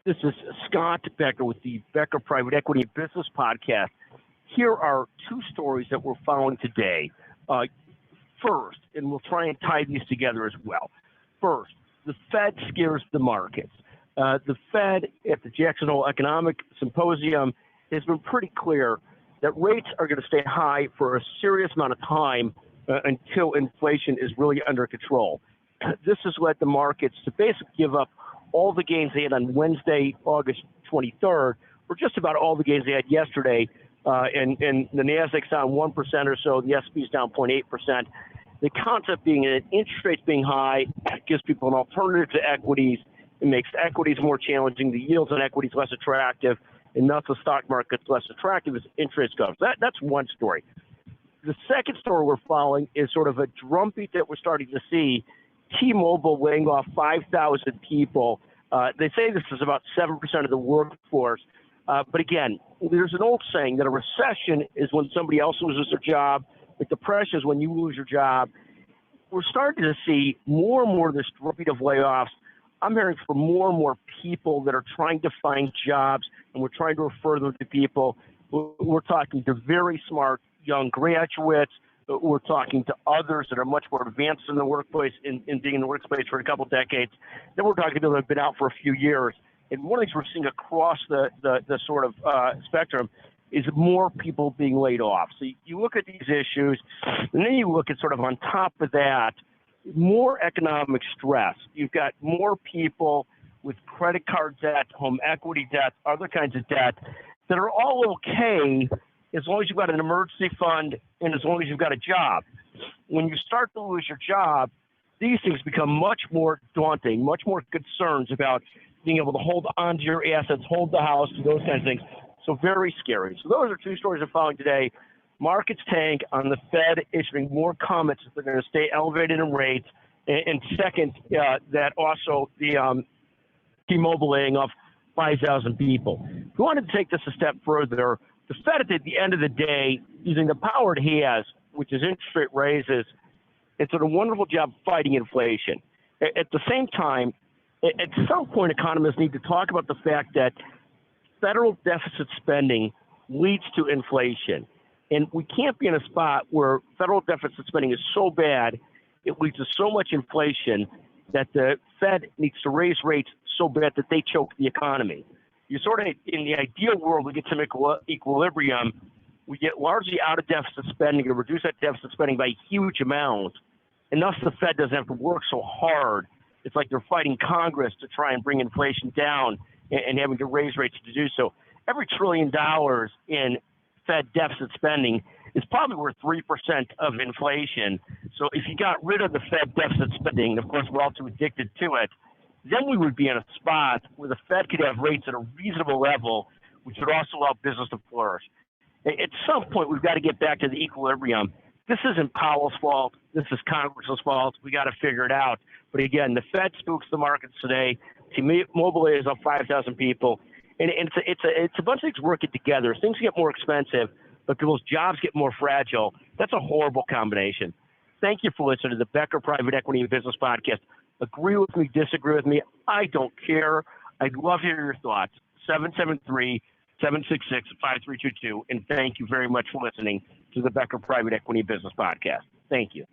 This is Scott Becker with the Becker Private Equity Business Podcast. Here are two stories that we're following today. First, and we'll try and tie these together as well. First, the Fed scares the markets. The Fed at the Jackson Hole Economic Symposium has been pretty clear that rates are going to stay high for a serious amount of time until inflation is really under control. This has led the markets to basically give up all the gains they had on Wednesday, August 23rd, or just about all the gains they had yesterday. And the Nasdaq's down 1% or so, the S&P's down 0.8%. The concept being that interest rates being high gives people an alternative to equities. It makes equities more challenging. The yields on equities less attractive, and thus the stock market's less attractive as interest goes. That's one story. The second story we're following is sort of a drumbeat that we're starting to see. T-Mobile laying off 5,000 people. They say this is about 7% of the workforce. But again, there's an old saying that a recession is when somebody else loses their job. But depression is when you lose your job. We're starting to see more and more of this drumbeat of layoffs. I'm hearing from more and more people that are trying to find jobs, and we're trying to refer them to people. We're talking to very smart young graduates. We're talking to others that are much more advanced in the workplace, in being in the workplace for a couple of decades. Then we're talking to people that have been out for a few years. And one of the things we're seeing across the sort of spectrum is more people being laid off. So you look at these issues, and then you look at sort of on top of that, more economic stress. You've got more people with credit card debt, home equity debt, other kinds of debt that are all okay as long as you've got an emergency fund and as long as you've got a job. When you start to lose your job, these things become much more daunting, much more concerns about being able to hold on to your assets, hold the house, those kinds of things. So very scary. So those are two stories we're following today. Markets tank on the Fed issuing more comments that they're going to stay elevated in rates. And second, that also the T-Mobile laying off 5,000 people. If we wanted to take this a step further, the Fed at the end of the day, using the power it has, which is interest rate raises, it's done a wonderful job fighting inflation. At the same time, at some point, economists need to talk about the fact that federal deficit spending leads to inflation. And we can't be in a spot where federal deficit spending is so bad, it leads to so much inflation that the Fed needs to raise rates so bad that they choke the economy. You sort of, in the ideal world, we get some equilibrium. We get largely out of deficit spending and reduce that deficit spending by a huge amount. And thus the Fed doesn't have to work so hard. It's like they're fighting Congress to try and bring inflation down and having to raise rates to do so. Every $1 trillion in Fed deficit spending is probably worth 3% of inflation. So if you got rid of the Fed deficit spending, of course we're all too addicted to it, then we would be in a spot where the Fed could have rates at a reasonable level, which would also allow business to flourish. At some point, we've got to get back to the equilibrium. This isn't Powell's fault. This is Congress's fault. We got to figure it out. But again, the Fed spooks the markets today. T-Mobile is up 5,000 people. And it's a bunch of things working together. Things get more expensive, but people's jobs get more fragile. That's a horrible combination. Thank you for listening to the Becker Private Equity and Business Podcast. Agree with me, disagree with me. I don't care. I'd love to hear your thoughts. 773-766-5322. And thank you very much for listening to the Becker Private Equity and Business Podcast. Thank you.